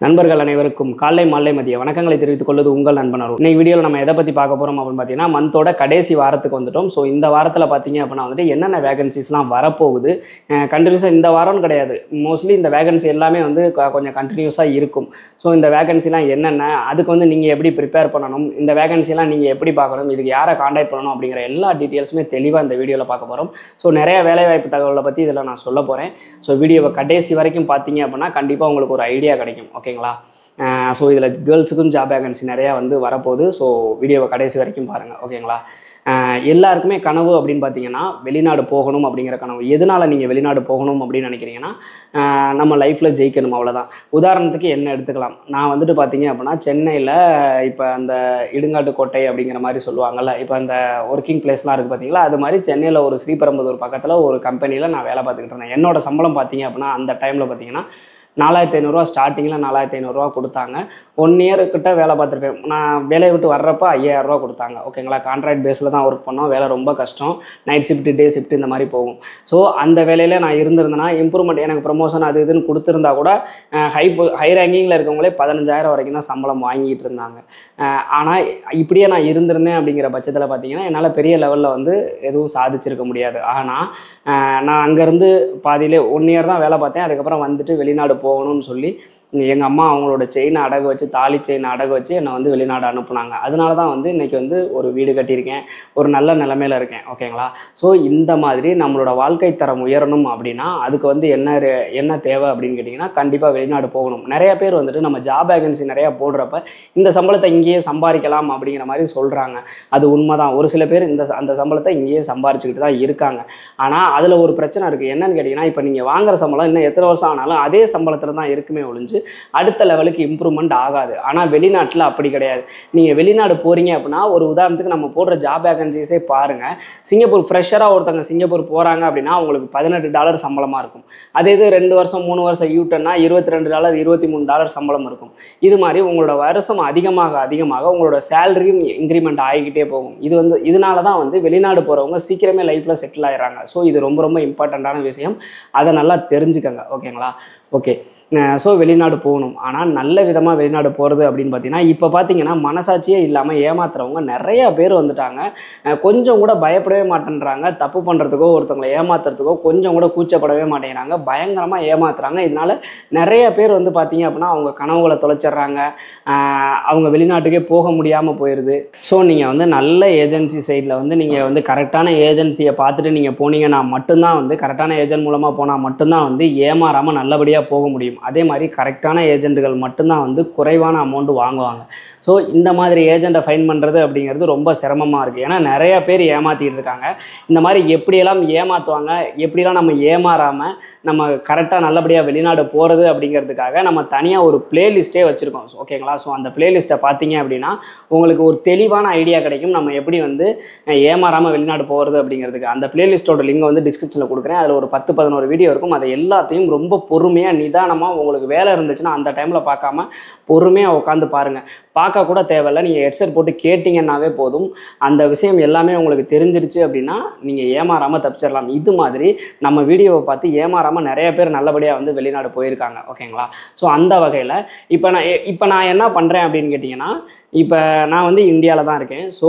நண்பர்கள் அனைவருக்கும் காலை மாலை மதிய வணக்கங்களை தெரிவித்துக் கொள்வது உங்கள் நண்பன் அருண். இன்னைக்கு வீடியோவில் நம்ம எதை பற்றி பார்க்க போகிறோம் அப்படின்னு பார்த்தீங்கன்னா, மந்தோட கடைசி வாரத்துக்கு வந்துட்டோம். ஸோ இந்த வாரத்தில் பார்த்தீங்க அப்படின்னா வந்துட்டு என்னென்ன வேகன்சிஸ்லாம் வரப்போகுது, கண்டினியூஸாக இந்த வாரம்னு கிடையாது, மோஸ்ட்லி இந்த வேகன்சி எல்லாமே வந்து கொஞ்சம் கண்டினியூஸாக இருக்கும். ஸோ இந்த வேகன்சிலாம் என்னென்ன, அதுக்கு வந்து நீங்கள் எப்படி ப்ரிப்பேர் பண்ணணும், இந்த வேகன்சிலாம் நீங்கள் எப்படி பார்க்கணும், இதுக்கு யாரை காண்டாக்ட் பண்ணணும் அப்படிங்கிற எல்லா டீட்டெயில்ஸுமே தெளிவாக இந்த வீடியோவில் பார்க்க போகிறோம். ஸோ நிறைய வேலைவாய்ப்பு தகவலை பற்றி இதில் நான் சொல்ல போகிறேன். ஸோ வீடியோவை கடைசி வரைக்கும் பார்த்தீங்க அப்படின்னா கண்டிப்பாக உங்களுக்கு ஒரு ஐடியா கிடைக்கும். ஓகேங்களா? ஸோ இதில் கேர்ள்ஸுக்கும் ஜாப் வேகன்சி நிறையா வந்து வரப்போகுது. ஸோ வீடியோவை கடைசி வரைக்கும் பாருங்கள். ஓகேங்களா? எல்லாருக்குமே கனவு அப்படின்னு பார்த்தீங்கன்னா வெளிநாடு போகணும் அப்படிங்கிற கனவு. எதனால் நீங்கள் வெளிநாடு போகணும் அப்படின்னு நினைக்கிறீங்கன்னா, நம்ம லைஃப்பில் ஜெயிக்கணும், அவ்வளோதான். உதாரணத்துக்கு என்ன எடுத்துக்கலாம். நான் வந்துட்டு பார்த்தீங்க அப்படின்னா சென்னையில் இப்போ அந்த இடுங்காட்டுக்கோட்டை அப்படிங்கிற மாதிரி சொல்லுவாங்கள்ல, இப்போ அந்த ஒர்க்கிங் பிளேஸ்லாம் இருக்குது பார்த்தீங்களா, அது மாதிரி சென்னையில் ஒரு ஸ்ரீபெரும்புதூர் பக்கத்தில் ஒரு கம்பெனியில் நான் வேலை பார்த்துக்கிட்டு இருந்தேன். என்னோட சம்பளம் பார்த்தீங்க அப்படின்னா அந்த டைமில் பார்த்தீங்கன்னா 4500 ஸ்டார்டிங்கில் 4500 கொடுத்தாங்க. 1 இயர் கிட்ட வேலை பார்த்துருப்பேன். நான் வேலையை விட்டு வர்றப்போ 5000 கொடுத்தாங்க. ஓகேங்களா? கான்ட்ராக்ட் பேஸில் தான் ஒர்க் பண்ணோம். வேலை ரொம்ப கஷ்டம். நைட் ஷிஃப்ட்டு, டே ஷிஃப்ட் இந்த மாதிரி போகும். ஸோ அந்த வேலையில் நான் இருந்திருந்தேன்னா இம்ப்ரூவ்மெண்ட், எனக்கு ப்ரொமோஷன் அது இதுன்னு கொடுத்துருந்தா கூட ஹை ரேங்கிங்கில் இருக்கவங்களே 15000 வரைக்கும் தான் சம்பளம் வாங்கிட்டு இருந்தாங்க. ஆனால் இப்படியே நான் இருந்திருந்தேன் அப்படிங்கிற பட்சத்தில் பார்த்தீங்கன்னா என்னால் பெரிய லெவலில் வந்து எதுவும் சாதிச்சிருக்க முடியாது. ஆனால் நான் அங்கேருந்து பாதியிலே 1 இயர் தான் வேலை பார்த்தேன். அதுக்கப்புறம் வந்துட்டு வெளிநாடு போகணும்னு சொல்லி எங்கள் அம்மா அவங்களோட செயினை அடகு வச்சு, தாலி செயினை அடகு வச்சு என்னை வந்து வெளிநாடு அனுப்புனாங்க. அதனால தான் வந்து இன்றைக்கி வந்து ஒரு வீடு கட்டியிருக்கேன், ஒரு நல்ல நிலைமையில் இருக்கேன். ஓகேங்களா? ஸோ இந்த மாதிரி நம்மளோட வாழ்க்கை தரம் உயரணும் அப்படின்னா அதுக்கு வந்து என்ன தேவை அப்படின்னு கேட்டிங்கன்னா கண்டிப்பாக வெளிநாடு போகணும். நிறைய பேர் வந்துட்டு நம்ம ஜாப் வேகன்சி நிறையா போடுறப்ப இந்த சம்பளத்தை இங்கேயே சம்பாதிக்கலாம் அப்படிங்கிற மாதிரி சொல்கிறாங்க. அது உண்மை தான். ஒரு சில பேர் அந்த சம்பளத்தை இங்கேயே சம்பாரிச்சுக்கிட்டு தான் இருக்காங்க. ஆனால் அதில் ஒரு பிரச்சனை இருக்குது. என்னன்னு கேட்டிங்கன்னா, இப்போ நீங்கள் வாங்குகிற சம்பளம் இன்னும் எத்தனை வருஷம் ஆனாலும் அதே சம்பளத்தில் தான் இருக்குமே ஒழிஞ்சு அடுத்த லெவலுக்கு இம்ப்ரூவ்மெண்ட் ஆகாது. ஆனால் வெளிநாட்டில் அப்படி கிடையாது. நீங்கள் வெளிநாடு போகிறீங்க அப்படின்னா, ஒரு உதாரணத்துக்கு நம்ம போடுற ஜாப் வேகன்சிஸே பாருங்கள். சிங்கப்பூர் ஃப்ரெஷராக ஒருத்தங்க சிங்கப்பூர் போகிறாங்க அப்படின்னா அவங்களுக்கு $18 சம்பளமாக இருக்கும். அதே இது 2 வருஷம் 3 வருஷம் யூட்டர்னா $22 $23 சம்பளம் இருக்கும். இது மாதிரி உங்களோட வருஷம் அதிகமாக அதிகமாக உங்களோட சேலரியும் இன்க்ரிமெண்ட் ஆகிக்கிட்டே போகும். இதனால தான் வந்து வெளிநாடு போகிறவங்க சீக்கிரமே லைஃப்பில் செட்டில் ஆகிடுறாங்க. ஸோ இது ரொம்ப ரொம்ப இம்பார்ட்டண்ட்டான விஷயம். அதை நல்லா தெரிஞ்சுக்கங்க. ஓகேங்களா? ஓகே. ஸோ வெளிநாடு போகணும். ஆனால் நல்ல விதமாக வெளிநாடு போகிறது அப்படின்னு பார்த்தீங்கன்னா, இப்போ பார்த்தீங்கன்னா மனசாட்சியே இல்லாமல் ஏமாத்துறவங்க நிறையா பேர் வந்துட்டாங்க. கொஞ்சம் கூட பயப்படவே மாட்டேன்றாங்க. தப்பு பண்ணுறதுக்கோ ஒருத்தவங்களை ஏமாத்துறதுக்கோ கொஞ்சம் கூட கூச்சப்படவே மாட்டேங்கிறாங்க. பயங்கரமாக ஏமாத்துறாங்க. இதனால் நிறைய பேர் வந்து பார்த்தீங்க அப்படின்னா அவங்க கனவுகளை தொலைச்சிட்றாங்க. அவங்க வெளிநாட்டுக்கே போக முடியாமல் போயிடுது. ஸோ நீங்கள் வந்து நல்ல ஏஜென்சி சைடில் வந்து நீங்கள் வந்து கரெக்டான ஏஜென்சியை பார்த்துட்டு நீங்கள் போனீங்கன்னா மட்டும்தான் வந்து, கரெக்டான ஏஜென்ட் மூலமாக போனால் மட்டும்தான் வந்து ஏமாறாமல் நல்லபடியாக போக முடியும். அதே மாதிரி கரெக்டான ஏஜென்ட்டுகள் மட்டும்தான் வந்து குறைவான அமௌண்ட் வாங்குவாங்க. ஸோ இந்த மாதிரி ஏஜெண்ட்டை ஃபைன் பண்ணுறது அப்படிங்கிறது ரொம்ப சிரமமாக இருக்குது. ஏன்னா நிறையா பேர் ஏமாற்றிட்டு இருக்காங்க. இந்த மாதிரி எப்படியெல்லாம் ஏமாற்றுவாங்க, எப்படிலாம் நம்ம ஏமாறாமல் நம்ம கரெக்டாக நல்லபடியாக வெளிநாடு போகிறது அப்படிங்கிறதுக்காக நம்ம தனியாக ஒரு பிளேலிஸ்ட்டே வச்சுருக்கோம். ஓகேங்களா? ஸோ அந்த பிளேலிஸ்ட்டை பார்த்தீங்க அப்படின்னா உங்களுக்கு ஒரு தெளிவான ஐடியா கிடைக்கும், நம்ம எப்படி வந்து ஏமாறாமல் வெளிநாடு போகிறது அப்படிங்கிறதுக்கு. அந்த பிளேலிஸ்ட்டோட லிங்கை வந்து டிஸ்கிரிப்ஷனில் கொடுக்குறேன். அதில் ஒரு 10-11 வீடியோ இருக்கும். அதை எல்லாத்தையும் ரொம்ப பொறுமையாக நிதானமாக உங்களுக்கு வேலை இருந்துச்சுன்னா அந்த டைமில் பார்க்காம பொறுமையாக உட்காந்து பாருங்கள். பார்க்க கூட தேவையில்லை. நீங்கள் ஹெட்செட் போட்டு கேட்டிங்கன்னாவே போதும். அந்த விஷயம் எல்லாமே உங்களுக்கு தெரிஞ்சிருச்சு அப்படின்னா நீங்கள் ஏமாறாமல் தப்பிச்சிடலாம். இது மாதிரி நம்ம வீடியோவை பார்த்து ஏமாறாமல் நிறைய பேர் நல்லபடியாக வந்து வெளிநாடு போயிருக்காங்க. ஓகேங்களா? ஸோ அந்த வகையில் இப்போ நான் என்ன பண்ணுறேன் அப்படின்னு கேட்டிங்கன்னா, இப்போ நான் வந்து இந்தியாவில் தான் இருக்கேன். ஸோ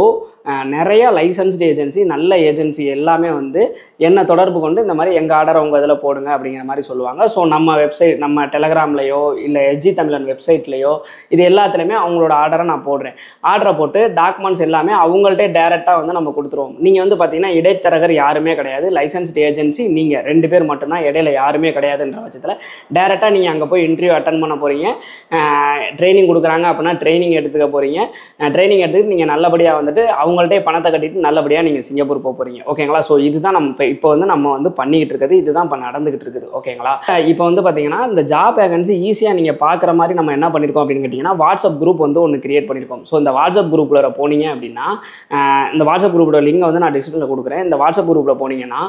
நிறையா லைசன்ஸ்டு ஏஜென்சி, நல்ல ஏஜென்சி எல்லாமே வந்து என்னை தொடர்பு கொண்டு இந்த மாதிரி எங்கள் ஆர்டரை உங்கள் இதில் போடுங்க அப்படிங்கிற மாதிரி சொல்லுவாங்க. ஸோ நம்ம வெப்சைட், நம்ம டெலகிராம்லையோ இல்லை எஸ்ஜி தமிழன் வெப்சைட்லையோ இது எல்லாத்துலேயுமே அவங்களோட ஆர்டரை நான் போடுறேன். ஆர்டரை போட்டு டாக்குமெண்ட்ஸ் எல்லாமே அவங்கள்ட்டே டேரெக்டாக வந்து நம்ம கொடுத்துருவோம். நீங்கள் வந்து பார்த்தீங்கன்னா இடைத்தரகர் யாருமே கிடையாது. லைசன்ஸ்டு ஏஜென்சி நீங்கள் 2 பேர் மட்டும்தான், இடையில யாருமே கிடையாதுன்ற பட்சத்தில் டேரெக்டாக நீங்கள் அங்கே போய் இன்டர்வியூ அட்டன் பண்ண போகிறீங்க. ட்ரைனிங் கொடுக்குறாங்க அப்படின்னா ட்ரைனிங் எடுத்துக்க போகிறீங்க. ட்ரைனிங் எடுத்துக்கிட்டு நீங்கள் நல்லபடியாக வந்துட்டு அவங்கள்ட்டே பணத்தை கட்டிட்டு நல்லபடியாக நீங்கள் சிங்கப்பூர் போக போகிறீங்க. ஓகேங்களா? ஸோ இதுதான் நம்ம வந்து பண்ணிக்கிட்டு இருக்குது. இதுதான் இப்போ நடந்துகிட்டு இருக்குது. ஓகேங்களா? இப்போ வந்து பார்த்தீங்கன்னா இந்த ஜாப் வேகன்சி ஈஸியாக நீங்கள் பார்க்குற மாதிரி நம்ம என்ன பண்ணியிருக்கோம் அப்படின்னு கேட்டிங்கன்னா, வாட்ஸ்அப் குரூப் வந்து ஒன்று கிரியேட் பண்ணியிருக்கோம். ஸோ இந்த வாட்ஸ்அப் குரூப்பில் போனீங்க அப்படின்னா, இந்த வாட்ஸ்அப் குரூப்போட லிங்கை வந்து நான் டிஸ்கிரிப்ஷனில் கொடுக்குறேன். இந்த வாட்ஸ்அப் குரூப்பில் போனீங்கன்னா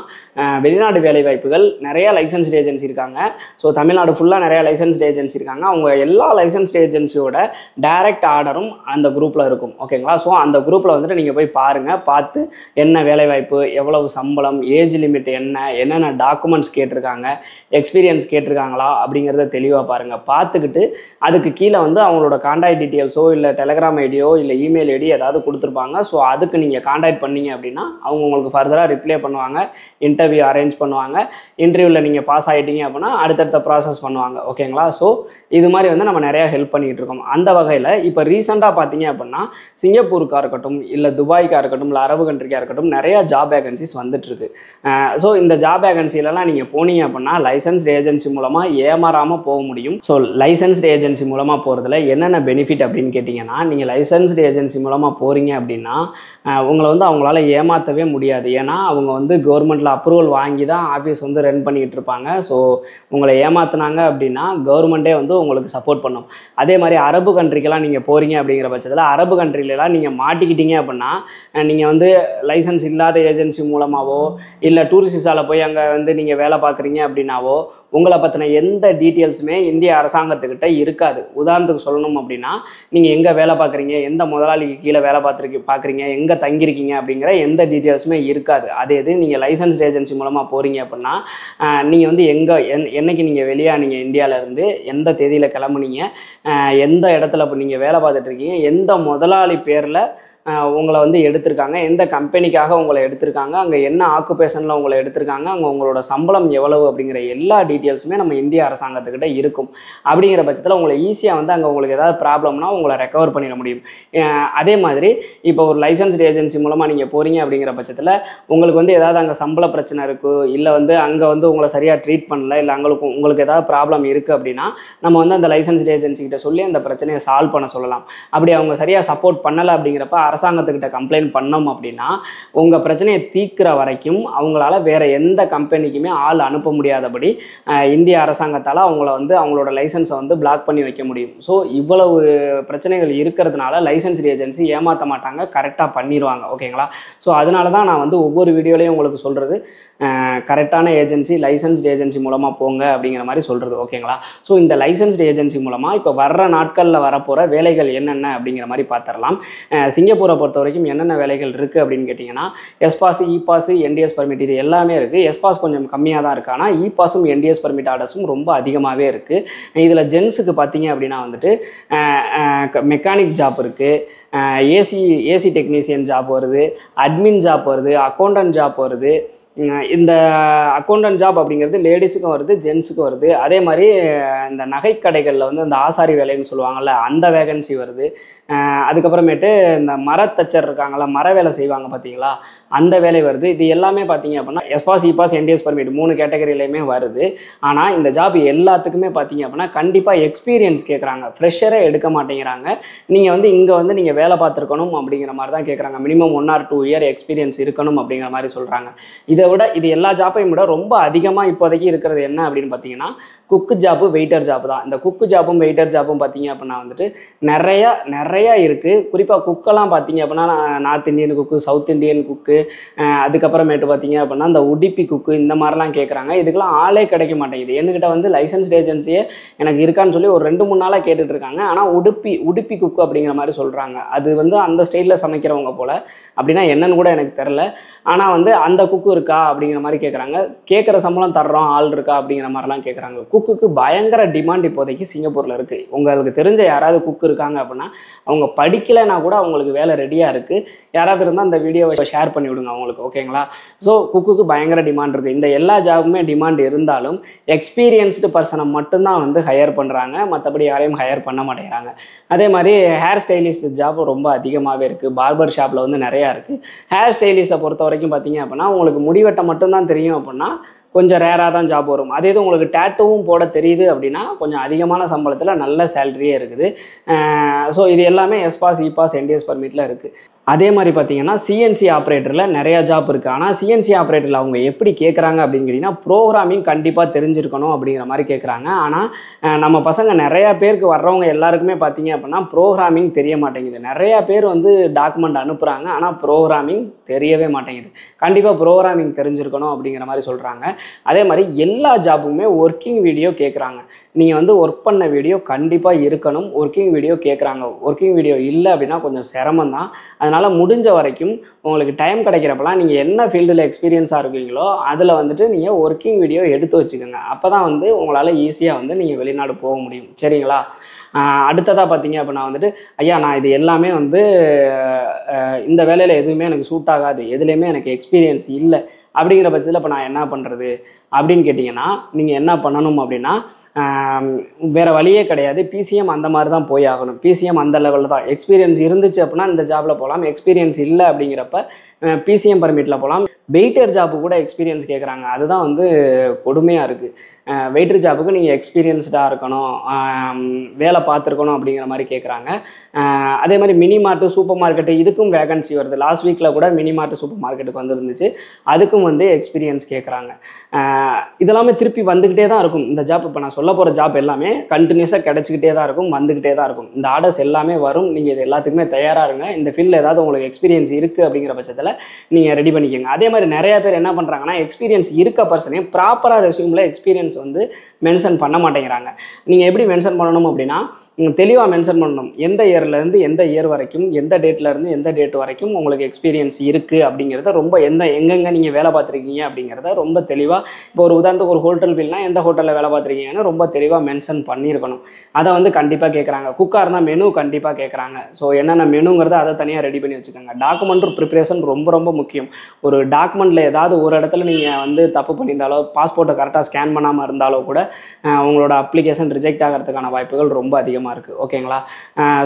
வெளிநாடு வேலைவாய்ப்புகள் நிறையா லைசன்ஸ்டு ஏஜென்சி இருக்காங்க. ஸோ தமிழ்நாடு ஃபுல்லாக நிறையா லைசன்ஸ்டு ஏஜென்சி இருக்காங்க. அவங்க எல்லா லைசன்ஸ்டு ஏஜென்சியோட டைரக்ட் ஆர்டரும் அந்த குரூப்பில் இருக்கும். ஓகேங்களா? ஸோ அந்த குரூப்பில் வந்துட்டு நீங்கள் நீங்கள் போய் பாருங்கள். பார்த்து என்ன வேலைவாய்ப்பு, எவ்வளவு சம்பளம், ஏஜ் லிமிட் என்ன, என்னென்ன டாக்குமெண்ட்ஸ் கேட்டிருக்காங்க, எக்ஸ்பீரியன்ஸ் கேட்டிருக்காங்களா அப்படிங்கிறத தெளிவாக பாருங்கள். பார்த்துக்கிட்டு அதுக்கு கீழே வந்து அவங்களோட கான்டாக்ட் டீட்டெயில்ஸோ இல்லை டெலகிராம் ஐடியோ இல்லை இமெயில் ஐடி ஏதாவது கொடுத்துருப்பாங்க. ஸோ அதுக்கு நீங்கள் கான்டாக்ட் பண்ணீங்க அப்படின்னா அவங்க உங்களுக்கு ஃபர்தராக ரிப்ளை பண்ணுவாங்க, இன்டர்வியூ அரேஞ்ச் பண்ணுவாங்க. இன்டர்வியூவில் நீங்கள் பாஸ் ஆகிட்டீங்க அப்படின்னா அடுத்தடுத்த ப்ராசஸ் பண்ணுவாங்க. ஓகேங்களா? ஸோ இது மாதிரி வந்து நம்ம நிறையா ஹெல்ப் பண்ணிகிட்டு இருக்கோம். அந்த வகையில் இப்போ ரீசெண்டாக பார்த்தீங்க அப்படின்னா சிங்கப்பூருக்காக இருக்கட்டும், இல்லை துபாய்க்காக இருக்கட்டும், இல்லை அரபு கண்ட்ரிக்காக இருக்கட்டும், நிறையா ஜாப் வேகன்சிஸ் வந்துட்டுருக்கு. ஸோ இந்த ஜாப் வேகன்சிலலாம் நீங்கள் போனீங்க அப்படின்னா லைசன்ஸ்ட் ஏஜென்சி மூலமாக ஏமாறாமல் போக முடியும். ஸோ லைசன்ஸ்ட் ஏஜென்சி மூலமாக போகிறதுல என்னென்ன பெனிஃபிட் அப்படின்னு கேட்டிங்கன்னா, நீங்கள் லைசன்ஸ்ட் ஏஜென்சி மூலமாக போகிறீங்க அப்படின்னா உங்களை வந்து அவங்களால ஏமாற்றவே முடியாது. ஏன்னா அவங்க வந்து கவர்மெண்ட்டில் அப்ரூவல் வாங்கி தான் ஆஃபீஸ் வந்து ரன் பண்ணிகிட்டு இருப்பாங்க. ஸோ உங்களை ஏமாற்றினாங்க அப்படின்னா கவர்மெண்ட்டே வந்து உங்களுக்கு சப்போர்ட் பண்ணும். அதே மாதிரி அரபு கண்ட்ரிக்கெல்லாம் நீங்கள் போகிறீங்க அப்படிங்கிற பட்சத்தில் அரபு கண்ட்ரிலலாம் நீங்கள் மாட்டிக்கிட்டீங்க அப்படின்னா நீங்கள் வந்து லைசன்ஸ் இல்லாத ஏஜென்சி மூலமாகவோ இல்லை டூரிஸ்ட் விசாவில் போய் அங்கே வந்து நீங்கள் வேலை பார்க்குறீங்க அப்படின்னாவோ உங்களை பற்றின எந்த டீட்டெயில்ஸுமே இந்திய அரசாங்கத்துக்கிட்ட இருக்காது. உதாரணத்துக்கு சொல்லணும் அப்படின்னா நீங்கள் எங்கே வேலை பார்க்குறீங்க, எந்த முதலாளிக்கு கீழே வேலை பார்க்குறீங்க, எங்கே தங்கியிருக்கீங்க அப்படிங்கிற எந்த டீட்டெயில்ஸுமே இருக்காது. அதே இது நீங்கள் லைசன்ஸ்ட் ஏஜென்சி மூலமாக போகிறீங்க அப்படின்னா நீங்கள் வந்து என்னைக்கு நீங்கள் வெளியானீங்க, இந்தியாவிலேருந்து எந்த தேதியில் கிளம்புனீங்க, எந்த இடத்துல இப்போ நீங்கள் வேலை பார்த்துட்ருக்கீங்க, எந்த முதலாளி பேரில் உங்களை வந்து எடுத்திருக்காங்க, எந்த கம்பெனிக்காக உங்களை எடுத்திருக்காங்க, அங்கே என்ன ஆக்குபேஷனில் உங்களை எடுத்திருக்காங்க, அங்கே உங்களோட சம்பளம் எவ்வளவு அப்படிங்கிற எல்லா டீட்டெயில்ஸுமே நம்ம இந்திய அரசாங்கத்துக்கிட்ட இருக்கும். அப்படிங்கிற பட்சத்தில் உங்களை ஈஸியாக வந்து அங்கே உங்களுக்கு ஏதாவது ப்ராப்ளம்னா உங்களை ரெக்கவர் பண்ணிட முடியும். அதே மாதிரி இப்போ ஒரு லைசன்ஸ்டு ஏஜென்சி மூலமாக நீங்கள் போகிறீங்க அப்படிங்கிற பட்சத்தில் உங்களுக்கு வந்து ஏதாவது அங்கே சம்பள பிரச்சனை இருக்குது, இல்லை வந்து அங்கே வந்து உங்களை சரியாக ட்ரீட் பண்ணல, இல்லை உங்களுக்கு ஏதாவது ப்ராப்ளம் இருக்குது அப்படின்னா நம்ம வந்து அந்த லைசன்ஸ்டு ஏஜென்சிக்கிட்ட சொல்லி அந்த பிரச்சனையை சால்வ் பண்ண சொல்லலாம். அப்படி அவங்க சரியாக சப்போர்ட் பண்ணலை அப்படிங்கிறப்ப அரசாங்கத்துக்கிட்ட கம்ப்ளைண்ட் பண்ணோம் அப்படின்னா உங்கள் பிரச்சனையை தீர்க்கிற வரைக்கும் அவங்களால வேறு எந்த கம்பெனிக்குமே ஆள் அனுப்ப முடியாதபடி இந்திய அரசாங்கத்தால் அவங்கள வந்து அவங்களோட லைசன்ஸை வந்து பிளாக் பண்ணி வைக்க முடியும். ஸோ இவ்வளவு பிரச்சனைகள் இருக்கிறதுனால லைசன்ஸ்டு ஏஜென்சி ஏமாற்ற மாட்டாங்க, கரெக்டாக பண்ணிடுவாங்க. ஓகேங்களா? ஸோ அதனால தான் நான் வந்து ஒவ்வொரு வீடியோலையும் உங்களுக்கு சொல்கிறது கரெக்டான ஏஜென்சி, லைசன்ஸ்டு ஏஜென்சி மூலமாக போங்க அப்படிங்கிற மாதிரி சொல்கிறது. ஓகேங்களா? ஸோ இந்த லைசன்ஸ்டு ஏஜென்சி மூலமாக இப்போ வர்ற நாட்களில் வரப்போகிற வேலைகள் என்னென்ன அப்படிங்கிற மாதிரி பார்த்துடலாம். சிங்கப்பூரை பொறுத்த வரைக்கும் என்னென்ன வேலைகள் இருக்குது அப்படின்னு கேட்டிங்கன்னா எஸ்பாஸ், இபாஸ், என்டிஎஸ் பர்மிட் இது எல்லாமே இருக்குது. எஸ்பாஸ் கொஞ்சம் கம்மியாக தான் இருக்குது, ஆனால் இபாஸும் என்டிஎஸ் பர்மிட் ஆர்டர்ஸும் ரொம்ப அதிகமாகவே இருக்குது. இதில் ஜென்ஸுக்கு பார்த்தீங்க அப்படின்னா வந்துட்டு மெக்கானிக் ஜாப் இருக்குது, ஏசி டெக்னீஷியன் ஜாப் வருது, அட்மின் ஜாப் வருது, அக்கௌண்டன்ட் ஜாப் வருது. இந்த அக்கௌண்டன்ட் ஜாப் அப்படிங்கிறது லேடிஸுக்கும் வருது, ஜென்ஸுக்கும் வருது. அதே மாதிரி இந்த நகைக்கடைகளில் வந்து இந்த ஆசாரி வேலைன்னு சொல்லுவாங்கள்ல அந்த வேகன்சி வருது. அதுக்கப்புறமேட்டு இந்த மரத்தச்சர் இருக்காங்களா, மர வேலை செய்வாங்க பார்த்தீங்களா, அந்த வேலை வருது. இது எல்லாமே பார்த்தீங்க அப்படின்னா எஸ்பாஸ், இபாஸ், என்டிஎஸ் பர்மிட் 3 கேட்டகரியிலையுமே வருது. ஆனால் இந்த ஜாப் எல்லாத்துக்குமே பார்த்தீங்க அப்படின்னா கண்டிப்பாக எக்ஸ்பீரியன்ஸ் கேட்குறாங்க, ஃப்ரெஷரே எடுக்க மாட்டேங்கிறாங்க. நீங்கள் வந்து இங்கே வந்து நீங்கள் வேலை பார்த்துருக்கணும் அப்படிங்கிற மாதிரி தான் கேட்குறாங்க. மினிமம் 1 or 2 இயர் எக்ஸ்பீரியன்ஸ் இருக்கணும் அப்படிங்கிற மாதிரி சொல்கிறாங்க. இது எல்லா ஜாப்பையும் விட ரொம்ப அதிகமாக இப்போதைக்கு இருக்கிறது என்ன அப்படின்னு பார்த்தீங்கன்னா குக்கு ஜாப்பு, வெயிட்டர் ஜாப்பு தான். இந்த குக்கு ஜாப்பும் வெயிட்டர் ஜாப்பும் பார்த்தீங்க அப்படின்னா வந்துட்டு நிறையா இருக்குது. குறிப்பாக குக்கெல்லாம் பார்த்தீங்க அப்படின்னா நார்த் இந்தியன் குக்கு, சவுத் இந்தியன் குக்கு, அதுக்கப்புறமேட்டு பார்த்தீங்க அப்படின்னா இந்த உடுப்பி குக்கு, இந்த மாதிரிலாம் கேட்குறாங்க. இதுக்கெல்லாம் ஆளே கிடைக்க மாட்டேங்குது. என்கிட்ட வந்து லைசன்ஸ்ட் ஏஜென்சியே எனக்கு இருக்கான்னு சொல்லி ஒரு 2-3 நாளாக கேட்டுட்டு இருக்காங்க. ஆனால் உடுப்பி குக்கு அப்படிங்கிற மாதிரி சொல்கிறாங்க. அது வந்து அந்த ஸ்டைலில் சமைக்கிறவங்க போல், அப்படின்னா என்னன்னு கூட எனக்கு தெரில. ஆனால் வந்து அந்த குக்கு இருக்கா அப்படிங்கிற மாதிரி கேட்குறாங்க. கேட்குற சம்பளம் தர்றோம், ஆள் இருக்கா அப்படிங்கிற மாதிரிலாம் கேட்குறாங்க. குக்குக்கு பயங்கர டிமாண்ட் இப்போதைக்கு சிங்கப்பூரில் இருக்குது. உங்களுக்கு தெரிஞ்ச யாராவது குக்கு இருக்காங்க அப்படின்னா அவங்க படிக்கலைன்னா கூட அவங்களுக்கு வேலை ரெடியாக இருக்குது. யாராவது இருந்தால் அந்த வீடியோவை ஷேர் பண்ணி விடுங்க அவங்களுக்கு. ஓகேங்களா? ஸோ குக்குக்கு பயங்கர டிமாண்ட் இருக்குது. இந்த எல்லா ஜாபுமே டிமாண்ட் இருந்தாலும் எக்ஸ்பீரியன்ஸ்டு பர்சனை மட்டும்தான் வந்து ஹையர் பண்ணுறாங்க, மற்றபடி யாரையும் ஹையர் பண்ண மாட்டேங்கிறாங்க. அதே மாதிரி ஹேர் ஸ்டைலிஸ்ட் ஜாப் ரொம்ப அதிகமாகவே இருக்குது. பார்பர் ஷாப்பில் வந்து நிறையா இருக்குது. ஹேர் ஸ்டைலிஸ்ட்டை பொறுத்த வரைக்கும் பார்த்தீங்க அப்படின்னா உங்களுக்கு முடிவெட்ட மட்டும்தான் தெரியும் அப்படின்னா கொஞ்சம் ரேராக தான் ஜாப் வரும். அதே இது உங்களுக்கு டேட்டூவும் போட தெரியுது அப்படின்னா கொஞ்சம் அதிகமான சம்பளத்தில் நல்ல சேலரியே இருக்குது. ஸோ இது எல்லாமே எஸ்பாஸ், இபாஸ், என்டிஎஸ் பர்மிட்டில் இருக்குது. அதே மாதிரி பார்த்தீங்கன்னா சிஎன்சி ஆப்ரேட்டரில் நிறையா ஜாப் இருக்குது. ஆனால் சிஎன்சி ஆப்ரேட்டரில் அவங்க எப்படி கேட்குறாங்க அப்படின்னு கேட்டிங்கன்னா ப்ரோக்ராமிங் கண்டிப்பாக தெரிஞ்சிருக்கணும் அப்படிங்கிற மாதிரி கேட்குறாங்க. ஆனால் நம்ம பசங்க நிறையா பேருக்கு வர்றவங்க எல்லாருக்குமே பார்த்தீங்க அப்படின்னா ப்ரோக்ராமிங் தெரிய மாட்டேங்குது. நிறையா பேர் வந்து டாக்குமெண்ட் அனுப்புகிறாங்க, ஆனால் ப்ரோக்ராமிங் தெரியவே மாட்டேங்குது. கண்டிப்பாக ப்ரோக்ராமிங் தெரிஞ்சிருக்கணும் அப்படிங்கிற மாதிரி சொல்கிறாங்க. அதே மாதிரி எல்லா ஜாப்புக்குமே ஒர்க்கிங் வீடியோ கேட்குறாங்க. நீங்கள் வந்து ஒர்க் பண்ண வீடியோ கண்டிப்பாக இருக்கணும். ஒர்க்கிங் வீடியோ கேட்குறாங்க. ஒர்க்கிங் வீடியோ இல்லை அப்படின்னா கொஞ்சம் சிரமம் தான். அதனால் முடிஞ்ச வரைக்கும் உங்களுக்கு டைம் கிடைக்கிறப்பெல்லாம் நீங்கள் என்ன ஃபீல்டில் எக்ஸ்பீரியன்ஸாக இருக்கீங்களோ அதில் வந்துட்டு நீங்கள் ஒர்க்கிங் வீடியோ எடுத்து வச்சுக்கோங்க. அப்போ தான் வந்து உங்களால் ஈஸியாக வந்து நீங்கள் வெளிநாடு போக முடியும். சரிங்களா? அடுத்ததாக பார்த்தீங்க அப்படின்னா வந்துட்டு, ஐயா நான் இது எல்லாமே வந்து இந்த வேலையில் எதுவுமே எனக்கு சூட் ஆகாது, எதுலேயுமே எனக்கு எக்ஸ்பீரியன்ஸ் இல்லை அப்படிங்கிற பட்சத்தில் இப்போ நான் என்ன பண்ணுறது அப்படின்னு கேட்டிங்கன்னா, நீங்கள் என்ன பண்ணணும் அப்படின்னா, வேறு வழியே கிடையாது. பிசிஎம் அந்த மாதிரி தான் போய் ஆகணும். பிசிஎம் அந்த லெவலில் தான். எக்ஸ்பீரியன்ஸ் இருந்துச்சு அப்படின்னா இந்த ஜாபில் போகலாம். எக்ஸ்பீரியன்ஸ் இல்லை அப்படிங்கிறப்ப பிசிஎம் பர்மிட்டில் போகலாம். வெயிட்டர் ஜாப்பு கூட எக்ஸ்பீரியன்ஸ் கேட்குறாங்க. அதுதான் வந்து கொடுமையாக இருக்குது. வெயிட்டர் ஜாப்புக்கு நீங்கள் எக்ஸ்பீரியன்ஸ்டாக இருக்கணும், வேலை பார்த்துருக்கணும் அப்படிங்கிற மாதிரி கேட்குறாங்க. அதே மாதிரி மினி மார்ட்டு, சூப்பர் மார்க்கெட்டு இதுக்கும் வேகன்சி வருது. லாஸ்ட் வீக்கில் கூட மினி மார்ட்டு, சூப்பர் மார்க்கெட்டுக்கு வந்துருந்துச்சு. அதுக்கும் வந்து எக்ஸ்பீரியன்ஸ் கேட்குறாங்க. இதெல்லாமே திருப்பி வந்துக்கிட்டே தான் இருக்கும். இந்த ஜாப் இப்போ நான் சொல்ல போகிற ஜாப் எல்லாமே கண்டினியூஸாக கிடச்சிக்கிட்டே தான் இருக்கும், வந்துக்கிட்டே தான் இருக்கும். இந்த ஆர்டர்ஸ் எல்லாமே வரும். நீங்கள் இது எல்லாத்துக்குமே தயாராக இருங்க. இந்த ஃபீல்டில் ஏதாவது உங்களுக்கு எக்ஸ்பீரியன்ஸ் இருக்குது அப்படிங்கிற பட்சத்தில் நீங்கள் ரெடி பண்ணிக்கோங்க. அதே மாதிரி நிறைய பேர் என்ன பண்ணுறாங்கன்னா, எக்ஸ்பீரியன்ஸ் இருக்க பர்சனே ப்ராப்பராக ரெஸ்யூமில் எக்ஸ்பீரியன்ஸ் வந்து மென்ஷன் பண்ண மாட்டேங்கிறாங்க. நீங்கள் எப்படி மென்ஷன் பண்ணணும் அப்படின்னா, தெளிவாக மென்ஷன் பண்ணணும். எந்த இயர்லேருந்து எந்த இயர் வரைக்கும், எந்த டேட்லேருந்து எந்த டேட் வரைக்கும் உங்களுக்கு எக்ஸ்பீரியன்ஸ் இருக்குது அப்படிங்கிறத ரொம்ப எங்கெங்கே நீங்கள் வேலை பார்த்துருக்கீங்க அப்படிங்கிறத ரொம்ப தெளிவாக, இப்போ ஒரு உதாரணத்துக்கு ஒரு ஹோட்டல் பில்னா எந்த ஹோட்டலில் வேலை பார்த்துருக்கீங்கன்னு ரொம்ப தெளிவாக மென்ஷன் பண்ணியிருக்கணும். அதை வந்து கண்டிப்பாக கேட்குறாங்க. குக்காக இருந்தால் மெனு கண்டிப்பாக கேட்குறாங்க. ஸோ என்னென்ன மெனுங்கிறத அதை தனியாக ரெடி பண்ணி வச்சுக்கோங்க. டாக்குமெண்ட் ப்ரிப்பரேஷன் ரொம்ப ரொம்ப முக்கியம். ஒரு டாக்குமெண்ட்டில் ஏதாவது ஒரு இடத்துல நீங்கள் வந்து தப்பு பண்ணியிருந்தாலோ, பாஸ்போர்ட்டை கரெக்டாக ஸ்கேன் பண்ணாமல் இருந்தாலோ கூட உங்களோட அப்ளிகேஷன் ரிஜெக்ட் ஆகிறதுக்கான வாய்ப்புகள் ரொம்ப அதிகமாக இருக்குது. ஓகேங்களா?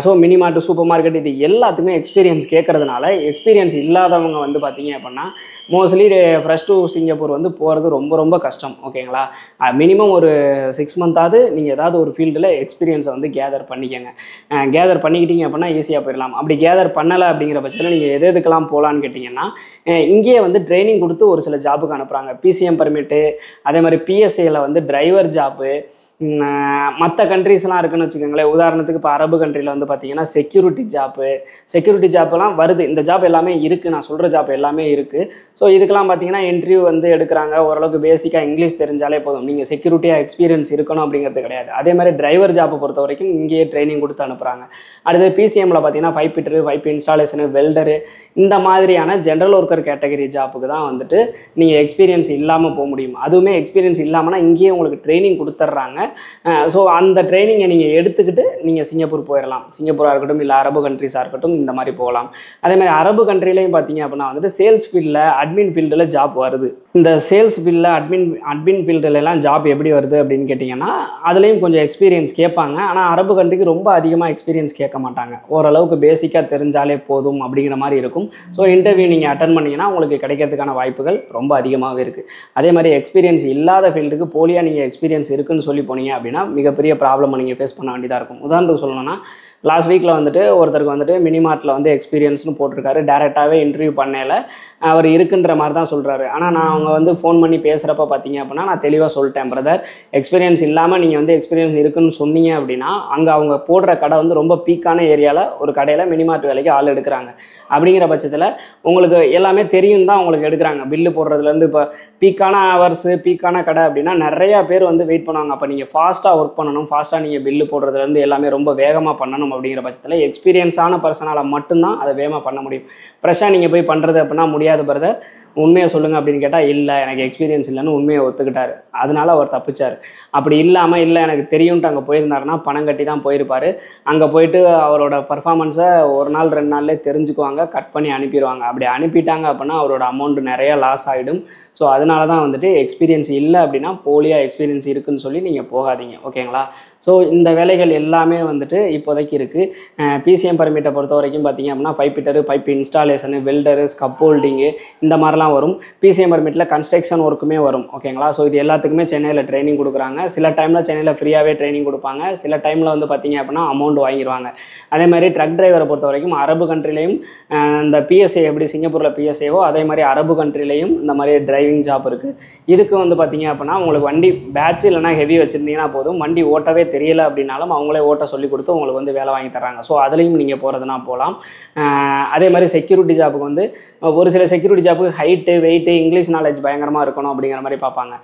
ஸோ மினி மார்ட், சூப்பர் மார்க்கெட் இது எல்லாத்துக்குமே எக்ஸ்பீரியன்ஸ் கேட்கறதுனால, எக்ஸ்பீரியன்ஸ் இல்லாதவங்க வந்து பார்த்தீங்க அப்படின்னா மோஸ்ட்லி ஃப்ரெஷ் டு சிங்கப்பூர் வந்து போகிறது ரொம்ப ரொம்ப கஷ்டம். ஓகேங்களா? மினிமம் ஒரு 6 மந்த்தாவது நீங்கள் ஏதாவது ஒரு ஃபீல்டில் எக்ஸ்பீரியன்ஸை வந்து கேதர் பண்ணிக்கங்க. கேதர் பண்ணிக்கிட்டீங்க அப்படின்னா ஈஸியாக போயிடலாம். அப்படி கேதர் பண்ணலை அப்படிங்கிற பட்சத்தில் நீங்கள் எதுக்கெல்லாம் போகலான்னு கேட்டிங்கன்னா, இங்கேயே வந்து ட்ரைனிங் கொடுத்து ஒரு சில ஜாபுக்கு அனுப்புகிறாங்க. பிசிஎம் பர்மிட்டு, அதே மாதிரி பிஎஸ்ஏல வந்து டிரைவர் ஜாப்பு, மற்ற கண்ட்ரீஸ்லாம் இருக்குன்னு வச்சுக்கோங்களேன். உதாரணத்துக்கு இப்போ அரபு கண்ட்ரியில் வந்து பார்த்தீங்கன்னா செக்யூரிட்டி ஜாப்பெல்லாம் வருது. இந்த ஜாப் எல்லாமே இருக்குது. நான் சொல்கிற ஜாப் எல்லாமே இருக்குது. ஸோ இதுக்கெல்லாம் பார்த்தீங்கன்னா இன்டர்வியூ வந்து எடுக்கிறாங்க. ஓரளவுக்கு பேசிக்காக இங்கிலீஷ் தெரிஞ்சாலே போதும். நீங்கள் செக்யூரிட்டியாக எக்ஸ்பீரியன்ஸ் இருக்கணும் அப்படிங்கிறது கிடையாது. அதே மாதிரி டிரைவர் ஜாப்பை பொறுத்த வரைக்கும் இங்கேயே ட்ரைனிங் கொடுத்து அனுப்புகிறாங்க. அடுத்து பிசிஎம்மில் பார்த்தீங்கன்னா 5 பிட்டரு, 5 இன்ஸ்டாலேஷனு, வெல்டரு இந்த மாதிரியான ஜென்ரல் ஒர்க்கர் கேட்டகரி ஜாப்புக்கு தான் வந்துட்டு நீங்கள் எக்ஸ்பீரியன்ஸ் இல்லாமல் போக முடியும். அதுவுமே எக்ஸ்பீரியன்ஸ் இல்லாமல்னா இங்கேயே உங்களுக்கு ட்ரைனிங் கொடுத்துட்றாங்க. ஸோ அந்த ட்ரைனிங்கை நீங்கள் எடுத்துக்கிட்டு நீங்கள் சிங்கப்பூர் போயிடலாம். சிங்கப்பூராக இருக்கட்டும், இல்லை அரபு கண்ட்ரிஸாக இருக்கட்டும், இந்த மாதிரி போகலாம். அதேமாதிரி அரபு கண்ட்ரிலையும் பார்த்தீங்க அப்படின்னா வந்துட்டு சேல்ஸ் ஃபீல்டில், அட்மின் ஃபீல்டில் ஜாப் வருது. இந்த சேல்ஸ் ஃபீல்டில், அட்மின் ஃபீல்டுலலாம் ஜாப் எப்படி வருது அப்படின்னு கேட்டிங்கன்னா, அதுலேயும் கொஞ்சம் எக்ஸ்பீரியன்ஸ் கேட்பாங்க. ஆனால் அரபு கண்ட்ரிக்கு ரொம்ப அதிகமாக எக்ஸ்பீரியன்ஸ் கேட்க மாட்டாங்க. ஓரளவுக்கு பேசிக்காக தெரிஞ்சாலே போதும் அப்படிங்கிற மாதிரி இருக்கும். ஸோ இன்டர்வியூ நீங்கள் அட்டன் பண்ணிங்கன்னா உங்களுக்கு கிடைக்கிறதுக்கான வாய்ப்புகள் ரொம்ப அதிகமாகவே இருக்குது. அதே மாதிரி எக்ஸ்பீரியன்ஸ் இல்லாத ஃபீல்டுக்கு போலியாக நீங்கள் எக்ஸ்பீரியன்ஸ் இருக்குன்னு சொல்லி போனீங்க அப்படின்னா மிகப்பெரிய ப்ராப்ளம் நீங்கள் ஃபேஸ் பண்ண வேண்டியதாக இருக்கும். உதாரணத்துக்கு சொல்லணும்னா, லாஸ்ட் வீக்கில் வந்துட்டு ஒருத்தருக்கு வந்துட்டு மினி மார்ட்டில் வந்து எக்ஸ்பீரியன்ஸ்னு போட்டிருக்காரு. டேரெக்டாகவே இன்டர்வியூ பண்ணல, அவர் இருக்குன்ற மாதிரி தான் சொல்கிறாரு. ஆனால் நான் அவங்க வந்து ஃபோன் பண்ணி பேசுகிறப்ப பார்த்தீங்க அப்படின்னா நான் தெளிவாக சொல்லிட்டேன், பிரதர் எக்ஸ்பீரியன்ஸ் இல்லாமல் நீங்கள் வந்து எக்ஸ்பீரியன்ஸ் இருக்குன்னு சொன்னீங்க அப்படின்னா அங்கே அவங்க போடுற கடை வந்து ரொம்ப பீக்கான ஏரியாவில் ஒரு கடையில் மினி மார்ட் வேலைக்கு ஆள் எடுக்கிறாங்க. அப்படிங்கிற பட்சத்தில் உங்களுக்கு எல்லாமே தெரியும் தான் உங்களுக்கு எடுக்கிறாங்க. பில்லு போடுறதுலேருந்து இப்போ பீக்கான ஹவர்ஸு, பீக்கான கடை அப்படின்னா நிறையா பேர் வந்து வெயிட் பண்ணுவாங்க. அப்போ நீங்கள் ஃபாஸ்ட்டாக ஒர்க் பண்ணணும், ஃபாஸ்ட்டாக நீங்கள் பில்லு போடுறதுலேருந்து எல்லாமே ரொம்ப வேகமாக பண்ணணும். அப்படிங்கிற பட்சத்தில் எக்ஸ்பீரியன்ஸான பர்சனால் மட்டும்தான் அதை வேகமாக பண்ண முடியும். ஃப்ரெஷ்ஷாக நீங்கள் போய் பண்ணுறது அப்படின்னா முடியாது பிரதர், உண்மையை சொல்லுங்கள் அப்படின்னு கேட்டால் இல்லை எனக்கு எக்ஸ்பீரியன்ஸ் இல்லைன்னு உண்மையை ஒத்துக்கிட்டார். அதனால அவர் தப்பிச்சார். அப்படி இல்லாமல் இல்லை எனக்கு தெரியும்ட்டு அங்கே போயிருந்தாருன்னா பணம் கட்டி தான் போயிருப்பார். அங்கே போயிட்டு அவரோட பர்ஃபார்மன்ஸை ஒரு நாள் 2 நாள்லேயே தெரிஞ்சுக்குவாங்க, கட் பண்ணி அனுப்பிடுவாங்க. அப்படி அனுப்பிட்டாங்க அப்படின்னா அவரோட அமௌண்ட் நிறையா லாஸ் ஆகிடும். ஸோ அதனால தான் வந்துட்டு எக்ஸ்பீரியன்ஸ் இல்லை அப்படின்னா போலியாக எக்ஸ்பீரியன்ஸ் இருக்குதுன்னு சொல்லி நீங்கள் போகாதீங்க. ஓகேங்களா? ஸோ இந்த வேலைகள் எல்லாமே வந்துட்டு இப்போதைக்கு இருக்குது. பிசிஎம் பர்மிட்டை பொறுத்த வரைக்கும் பார்த்தீங்க அப்படின்னா 5 பிட்டரு, 5 இன்ஸ்டாலேஷனு, வெல்டரு, ஸ்கப் ஹோல்டிங்கு இந்த மாதிரிலாம் வரும். பிசிஎம் பர்மிட்டில் கன்ஸ்ட்ரக்ஷன் ஒர்க்குமே வரும். ஓகேங்களா? ஸோ இது எல்லாத்துக்குமே சென்னையில் ட்ரைனிங் கொடுக்குறாங்க. சில டைமில் சென்னையில் ஃப்ரீயாகவே ட்ரைனிங் கொடுப்பாங்க, சில டைமில் வந்து பார்த்தீங்க அப்படின்னா அமௌண்ட் வாங்கிடுவாங்க. அதே மாதிரி ட்ரக் டிரைவரை பொறுத்த வரைக்கும் அரபு கண்ட்ரிலையும் இந்த பிஎஸ்ஏ எப்படி சிங்கப்பூரில் பிஎஸ்ஏவோ அதே மாதிரி அரபு கண்ட்ரிலையும் இந்த மாதிரி டிரைவிங் ஜாப் இருக்குது. இதுக்கு வந்து பார்த்தீங்க அப்படின்னா உங்களுக்கு வண்டி பேட்ச் இல்லைனா ஹெவி வச்சுருந்தீங்கன்னா போதும், வண்டி ஓட்டவே தெரியல அப்படின்னாலும் அவங்களே ஓட்ட சொல்லி கொடுத்து உங்களுக்கு வந்து வேலை வாங்கி தர்றாங்க. ஸோ அதுலேயும் நீங்கள் போகிறதுனா போகலாம். அதே மாதிரி செக்யூரிட்டி ஜாப்புக்கு வந்து ஒரு சில செக்யூரிட்டி ஜாப்புக்கு height, weight, English knowledge knowledge பயங்கரமாக இருக்கணும் அப்படிங்கிற மாதிரி பார்ப்பாங்க.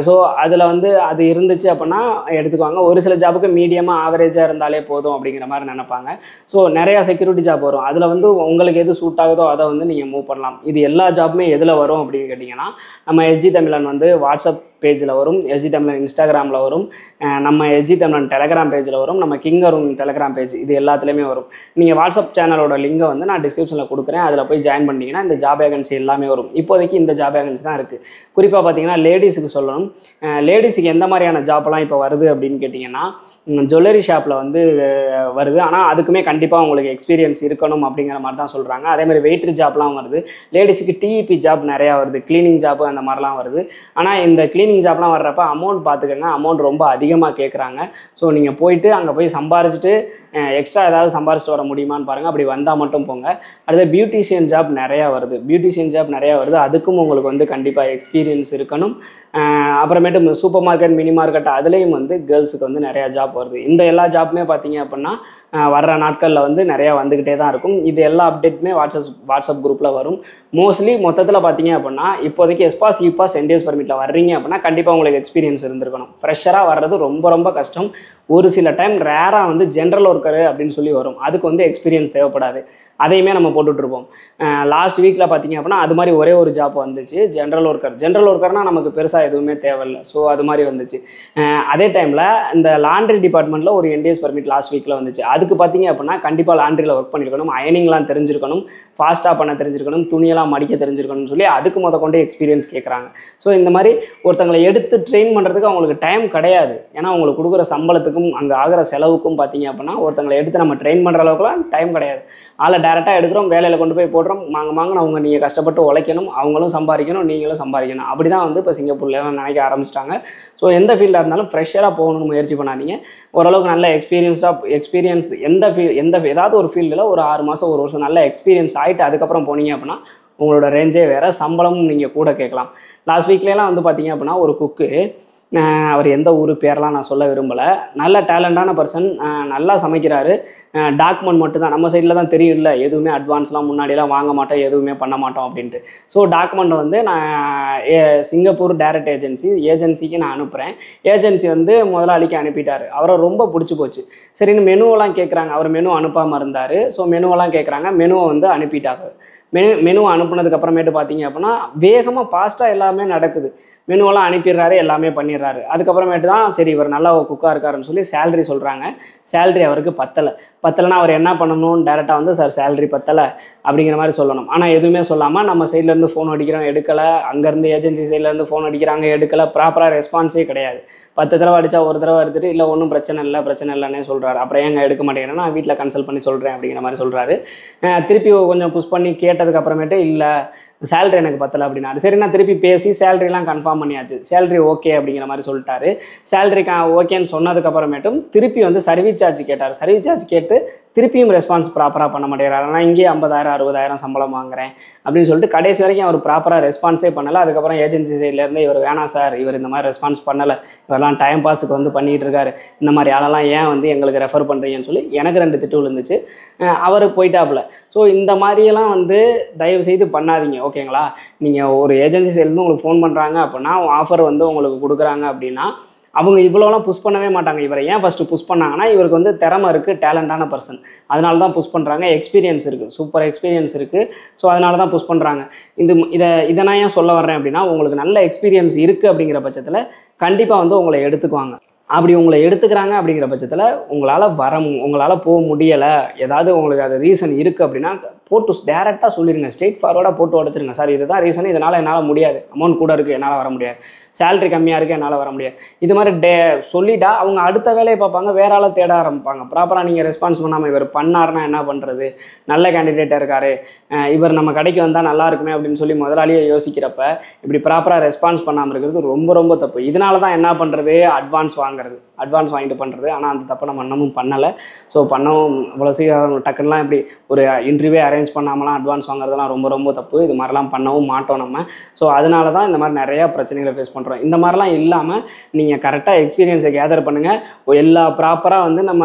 ஸோ அதில் வந்து அது இருந்துச்சு அப்படின்னா எடுத்துக்குவாங்க. ஒரு சில ஜாபுக்கு மீடியமாக ஆவரேஜாக இருந்தாலே போதும் அப்படிங்கிற மாதிரி நினைப்பாங்க. ஸோ நிறையா செக்யூரிட்டி ஜாப் வரும். அதில் வந்து உங்களுக்கு எது சூட் ஆகுதோ அதை வந்து நீங்கள் மூவ் பண்ணலாம். இது எல்லா ஜாப்புமே எதில் வரும் அப்படின்னு கேட்டிங்கன்னா, நம்ம எஸ்ஜி தமிழன் வந்து வாட்ஸ்அப் பேஜில் வரும், எஸ்ஜி தமிழன் இன்ஸ்டாகிராமில் வரும், நம்ம எஸ்ஜி தமிழன் டெலகிராம் பேஜில் வரும், நம்ம கிங் அருண் டெலகிராம் பேஜ், இது எல்லாத்துலேயுமே வரும். நீங்கள் வாட்ஸ்அப் சேனலோட லிங்கை வந்து நான் டிஸ்கிரிப்ஷனில் கொடுக்குறேன். அதில் போய் ஜாயின் பண்ணிங்கன்னா இந்த ஜாப் வேகன்சி எல்லாமே வரும். இப்போதைக்கு இந்த ஜாப் வேகன்சி தான் இருக்குது. குறிப்பாக பார்த்தீங்கன்னா லேடிஸுக்கு சொல்லணும். லேடிஸுக்கு எந்த மாதிரியான ஜாப்லாம் இப்போ வருது அப்படின்னு கேட்டிங்கன்னா, ஜுவல்லரி ஷாப்பில் வந்து வருது. ஆனால் அதுக்குமே கண்டிப்பாக உங்களுக்கு எக்ஸ்பீரியன்ஸ் இருக்கணும் அப்படிங்கிற மாதிரி தான் சொல்கிறாங்க. அதேமாதிரி வெயிட்ரு ஜாப்லாம் வருது. லேடிஸுக்கு டிஇபி ஜாப் நிறையா வருது, க்ளீனிங் ஜாப் அந்த மாதிரிலாம் வருது. ஆனால் இந்த க்ளீனிங் ஜாப்லாம் வர்றப்ப அமௌண்ட் பார்த்துக்கோங்க, அமௌண்ட் ரொம்ப அதிகமாக கேட்குறாங்க. ஸோ நீங்கள் போயிட்டு அங்கே போய் சம்பாரிச்சிட்டு எக்ஸ்ட்ரா ஏதாவது சம்பாரிச்சிட்டு வர முடியுமான்னு பாருங்கள். அப்படி வந்தால் மட்டும் போங்க. அடுத்து பியூட்டிஷியன் ஜாப் நிறையா வருது. அதுக்கும் உங்களுக்கு வந்து கண்டிப்பாக எக்ஸ்பீரியன்ஸ் இருக்கணும். அப்புறமேட்டு சூப்பர் மார்க்கெட், மினி மார்க்கெட், அதுலேயும் வந்து கேர்ள்ஸுக்கு வந்து நிறையா ஜாப் வருது. இந்த எல்லா ஜாப்புமே பார்த்தீங்க அப்படின்னா வர்ற நாட்களில் வந்து நிறையா வந்துக்கிட்டே தான் இருக்கும். இது எல்லா அப்டேட்டுமே வாட்ஸ்அப் குரூப்பில் வரும். மோஸ்ட்லி மொத்தத்தில் பார்த்தீங்க அப்படின்னா இப்போதைக்கு எஸ்பாஸ், யூபாஸ், என்டிஎஸ் பர்மிட்டில் வர்றீங்க அப்படின்னா கண்டிப்பாக உங்களுக்கு எக்ஸ்பீரியன்ஸ் இருந்திருக்கணும். ஃப்ரெஷராக வர்றது ரொம்ப ரொம்ப கஷ்டம். ஒரு சில டைம் ரேராக வந்து ஜென்ரல் ஒர்க்கரு அப்படின்னு சொல்லி வரும். அதுக்கு வந்து எக்ஸ்பீரியன்ஸ் தேவைப்படாது. அதையுமே நம்ம போட்டுட்ருப்போம். லாஸ்ட் வீக்கில் பார்த்தீங்க அப்படின்னா அது மாதிரி ஒரே ஒரு ஜாப் வந்துச்சு, ஜென்ரல் ஒர்க்கர்னால் நமக்கு பெருசாக எதுவுமே தேவையில்லை. ஸோ அது மாதிரி வந்துச்சு. அதே டைமில் இந்த லாண்ட்ரி டிபார்ட்மெண்ட்டில் ஒரு என்டிஎஸ் பர்மிட் லாஸ்ட் வீக்கில் வந்துச்சு. அதுக்கு பார்த்தீங்க அப்படின்னா கண்டிப்பாக லாண்ட்ரியில் ஒர்க் பண்ணியிருக்கணும், அயனிங்லாம் தெரிஞ்சிருக்கணும், ஃபாஸ்ட்டாக பண்ண தெரிஞ்சிருக்கணும், துணியெல்லாம் மடிக்க தெரிஞ்சிருக்கணும்னு சொல்லி அதுக்கு கொண்டு எக்ஸ்பீரியன்ஸ் கேட்குறாங்க. ஸோ இந்த மாதிரி ஒருத்தங்களை எடுத்து ட்ரெயின் பண்ணுறதுக்கு அவங்களுக்கு டைம் கிடையாது. ஏன்னா அவங்களுக்கு கொடுக்குற சம்பளத்துக்கும் அங்கே ஆகிற செலவுக்கும் பார்த்தீங்க அப்படின்னா ஒருத்தங்களை எடுத்து நம்ம ட்ரெயின் பண்ணுற அளவுக்குலாம் டைம் கிடையாது. ஆளை டேரெக்டாக எடுக்கிறோம், வேலையில் கொண்டு போய் போடுறோம், மாங்கன்னு அவங்க நீங்கள் கஷ்டப்பட்டு உழைக்கணும், அவங்களும் சம்பாதிக்கணும், நீங்களும் சம்பாதிக்கணும். அப்படி தான் வந்து இப்போ சிங்கப்பூர்லாம் நினைக்க ஆரம்பிச்சிட்டாங்க. ஸோ எந்த ஃபீல்டாக இருந்தாலும் ஃப்ரெஷராக போகணும்னு முயற்சி பண்ணாதீங்க. ஓரளவுக்கு நல்ல எக்ஸ்பீரியன்ஸ் ஏதாவது ஒரு ஃபீல்டில் ஒரு 6 மாதம் 1 வருஷம் நல்ல எக்ஸ்பீரியன்ஸ் ஆகிட்டு அதுக்கப்புறம் போனீங்க அப்படின்னா உங்களோட ரேஞ்சே வேறு, சம்பளமும் நீங்கள் கூட கேட்கலாம். லாஸ்ட் வீக்லாம் வந்து பார்த்தீங்க அப்படின்னா ஒரு குக்கு, அவர் எந்த ஊர் பேரெலாம் நான் சொல்ல விரும்பலை, நல்ல டேலண்டான பர்சன், நல்லா சமைக்கிறாரு. டாக்குமெண்ட் மட்டும் தான் நம்ம சைடில் தான் தெரியும், இல்லை எதுவுமே அட்வான்ஸ்லாம் முன்னாடியெல்லாம் வாங்க மாட்டோம், எதுவுமே பண்ண மாட்டோம் அப்படின்ட்டு. ஸோ டாக்குமெண்ட் வந்து நான் சிங்கப்பூர் டைரக்ட் ஏஜென்சிக்கு நான் அனுப்புகிறேன். ஏஜென்சி வந்து முதலாளிக்கு அனுப்பிட்டார். அவரை ரொம்ப பிடிச்சி போச்சு. சரின்னு மெனுவெல்லாம் கேட்குறாங்க. அவர் மெனு அனுப்பாமல் இருந்தார். ஸோ மெனுவெல்லாம் கேட்குறாங்க. மெனுவை வந்து அனுப்பிட்டாங்க. மெனுவை அனுப்புனதுக்கு அப்புறமேட்டு பார்த்தீங்க அப்படின்னா வேகமாக ஃபாஸ்ட்டாக எல்லாமே நடக்குது. மெனுவெல்லாம் அனுப்பிடுறாரு, எல்லாமே பண்ணிடுறாரு. அதுக்கப்புறமேட்டு தான் சரி இவர் நல்லா குக்காக இருக்காருன்னு சொல்லி சேலரி சொல்கிறாங்க. சேலரி அவருக்கு பத்தலைன்னா அவர் என்ன பண்ணணும், டேரெக்டாக வந்து சார் சேலரி பத்தலை அப்படிங்கிற மாதிரி சொல்லணும். ஆனால் எதுவுமே சொல்லாமல் நம்ம சைட்லேருந்து ஃபோன் அடிக்கிறோம், எடுக்கலை, அங்கேருந்து ஏஜென்சி சைட்லேருந்து ஃபோன் அடிக்கிறாங்க, எடுக்கலை, ப்ராப்பராக ரெஸ்பான்ஸே கிடையாது. 10 தடவை அடித்தா ஒரு தடவை எடுத்துகிட்டு இல்லை ஒன்றும் பிரச்சனை இல்லைன்னே சொல்கிறாரு. அப்புறம் ஏங்க எடுக்க மாட்டேங்கிறேன்னா நான் வீட்டில் கன்சல்ட் பண்ணி சொல்கிறேன் அப்படிங்கிற மாதிரி சொல்கிறாரு. திருப்பி கொஞ்சம் புஷ் பண்ணி கேட்டதுக்கு அப்புறமேட்டு இல்லை சேலரி எனக்கு பத்தலை அப்படின்னாரு. சரி நான் திருப்பி பேசி சேலரிலாம் கன்ஃபார்ம் பண்ணியாச்சு. சேலரி ஓகே அப்படிங்கிற மாதிரி சொல்லிட்டாரு. சேலரி ஓகேன்னு சொன்னதுக்கப்புறமேட்டும் திருப்பி வந்து சர்வீஸ் சார்ஜ் கேட்டார். சர்வீஸ் சார்ஜ் கேட்டு திருப்பியும் ரெஸ்பான்ஸ் ப்ராப்பராக பண்ண மாட்டேங்கிறாரு. நான் இங்கேயே 50,000 60,000 சம்பளம் வாங்குறேன் அப்படின்னு சொல்லிட்டு கடைசி வரைக்கும் அவர் ப்ராப்பராக ரெஸ்பான்ஸே பண்ணலை. அதுக்கப்புறம் ஏஜென்சி சைட்லேருந்து இவர் வேணாம் சார், இவர் இந்த மாதிரி ரெஸ்பான்ஸ் பண்ணலை, இவரெல்லாம் டைம் பாஸுக்கு வந்து பண்ணிகிட்டு இருக்காரு, இந்த மாதிரி ஆளெல்லாம் ஏன் வந்து எங்களுக்கு ரெஃபர் பண்ணுறீங்கன்னு சொல்லி எனக்கு 2 திட்டு விழுந்துச்சு. அவர் போயிட்டாப்புல. ஸோ இந்த மாதிரியெல்லாம் வந்து தயவு செய்து பண்ணாதீங்க, ஓகேங்களா? நீங்கள் ஒரு ஏஜென்சி சைட்லேருந்து உங்களுக்கு ஃபோன் பண்ணுறாங்க அப்படின்னா ஆஃபர் வந்து உங்களுக்கு கொடுக்குறாங்க அப்படின்னா அவங்க இவ்வளோலாம் புஷ் பண்ணவே மாட்டாங்க. இவரை ஏன் ஃபஸ்ட்டு புஷ் பண்ணாங்கன்னா இவருக்கு வந்து திறமை இருக்குது, டேலண்டான பர்சன், அதனால தான் புஷ் பண்ணுறாங்க. எக்ஸ்பீரியன்ஸ் இருக்குது, சூப்பர் எக்ஸ்பீரியன்ஸ் இருக்குது. ஸோ அதனால தான் புஷ் பண்ணுறாங்க. இதை நான் ஏன் சொல்ல வர்றேன் அப்படின்னா உங்களுக்கு நல்ல எக்ஸ்பீரியன்ஸ் இருக்குது அப்படிங்கிற பட்சத்தில் கண்டிப்பாக வந்து உங்களை எடுத்துக்குவாங்க. அப்படி உங்களை எடுத்துக்கிறாங்க அப்படிங்கிற பட்சத்தில் உங்களால் போக முடியலை, ஏதாவது உங்களுக்கு அது ரீசன் இருக்குது அப்படின்னா போட்டு டேரெக்டாக சொல்லிடுங்க, ஸ்ட்ரெயிட் ஃபார்வர்டாக போட்டு உடச்சிருங்க. சார் இதுதான் ரீசன், இதனால் என்னால் முடியாது, அமௌண்ட் கூட இருக்குது என்னால் வர முடியாது, சேலரி கம்மியாக இருக்குது என்னால் வர முடியாது, இது மாதிரி சொல்லிட்டா அவங்க அடுத்த வேலையை பார்ப்பாங்க, வேற ஆளை தேட ஆரம்பிப்பாங்க. ப்ராப்பராக நீங்கள் ரெஸ்பான்ஸ் பண்ணாமல் இவர் பண்ணார்னா என்ன பண்ணுறது, நல்ல கேண்டிடேட்டாக இருக்கார், இவர் நம்ம கடைக்கு வந்தால் நல்லா இருக்குமே அப்படின்னு சொல்லி முதலாளியே யோசிக்கிறப்ப இப்படி ப்ராப்பராக ரெஸ்பான்ஸ் பண்ணாமல் இருக்கிறது ரொம்ப ரொம்ப தப்பு. இதனால தான் என்ன பண்ணுறது, அட்வான்ஸ் வாங்குறது. அட்வான்ஸ் வாங்கிட்டு பண்ணுறது. ஆனால் அந்த தப்பை நம்ம இன்னமும் பண்ணலை. ஸோ பண்ணவும் இவ்வளோ சீக்கிரம் டக்குன்னுலாம் இப்படி ஒரு இன்டர்வியூவே அரேஞ்ச் பண்ணாமலாம் அட்வான்ஸ் வாங்குறதெல்லாம் ரொம்ப ரொம்ப தப்பு. இது மாதிரிலாம் பண்ணவும் மாட்டோம் நம்ம. ஸோ அதனால தான் இந்த மாதிரி நிறையா பிரச்சனைகளை ஃபேஸ் பண்ணுறோம். இந்த மாதிரிலாம் இல்லாமல் நீங்கள் கரெக்டாக எக்ஸ்பீரியன்ஸை கேதர் பண்ணுங்கள். எல்லா ப்ராப்பராக வந்து நம்ம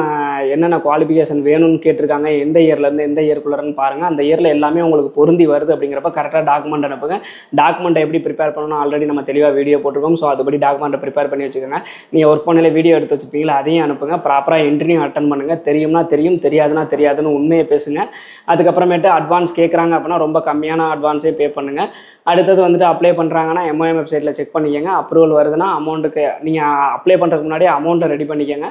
என்னென்ன குவாலிஃபிகேஷன் வேணும்னு கேட்டிருக்காங்க, எந்த இயர்லேருந்து எந்த இயர்க்குள்ளேருந்து பாருங்கள். அந்த இயரில் எல்லாமே உங்களுக்கு பொருந்தி வருது அப்படிங்கிறப்ப கரெக்டாக டாக்குமெண்ட் அனுப்புங்க. டாக்குமெண்ட்டை எப்படி ப்ரிப்பேர் பண்ணணும் ஆல்ரெடி நம்ம தெளிவாக வீடியோ போட்டிருக்கோம். ஸோ அதுபடி டாக்குமெண்ட்டை ப்ரிப்பேர் பண்ணி வச்சுக்கோங்க. நீங்கள் ஒர்க் பண்ணல வீடியோ எடுத்து வச்சுருப்பீங்களா, அதையும் அனுப்புங்க. ப்ராப்பராக இன்டர்வியூ அட்டன் பண்ணுங்கள். தெரியும்னா தெரியும், தெரியாதுன்னா தெரியாதுன்னு உண்மையை பேசுங்க. அதுக்கப்புறமேட்டு அட்வான்ஸ் கேட்குறாங்க அப்படின்னா ரொம்ப கம்மியான அட்வான்ஸே பே பண்ணுங்கள். அடுத்தது வந்துட்டு அப்ளை பண்ணுறாங்கன்னா MOM வெப்சைட்டில் செக் பண்ணிக்கோங்க. அப்ரூவல் வருதுன்னா அமௌண்ட்டுக்கு நீங்கள் அப்ளை பண்ணுறதுக்கு முன்னாடியே அமௌண்ட்டை ரெடி பண்ணிக்கோங்க.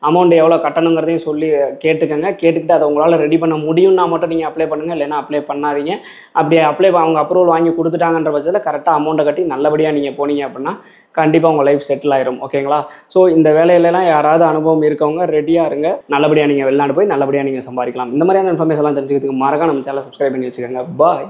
அமௌண்ட் எவ்வளோ கட்டணுங்கிறதையும் சொல்லி கேட்டுக்கோங்க. கேட்டுக்கிட்டு அதை உங்களால் ரெடி பண்ண முடியும்னா மட்டும் நீங்கள் அப்ளை பண்ணுங்கள், இல்லைன்னா அப்ளை பண்ணாதீங்க. அப்படி அவங்க அப்ரூவல் வாங்கி கொடுத்துட்டாங்கன்ற பட்சத்தில் கரெக்டாக அமௌண்ட்டை கட்டி நல்லபடியாக நீங்கள் போனீங்க அப்படின்னா கண்டிப்பாக உங்கள் லைஃப் செட்டில் ஆயிரும். ஓகேங்களா? ஸோ இந்த வேலையிலலாம் யாராவது அனுபவம் இருக்கவங்க ரெடியாக இருங்க. நல்லபடியாக நீங்கள் வெளிநாடு போய் நல்லபடியாக நீங்கள் சம்பாதிக்கலாம். இந்த மாதிரியான இன்ஃபர்மேஷன்லாம் தெரிஞ்சுக்கிறதுக்கு மறக்காம நம்ம சேனலை சப்ஸ்கிரைப் பண்ணி வச்சுக்கோங்க. பாய்.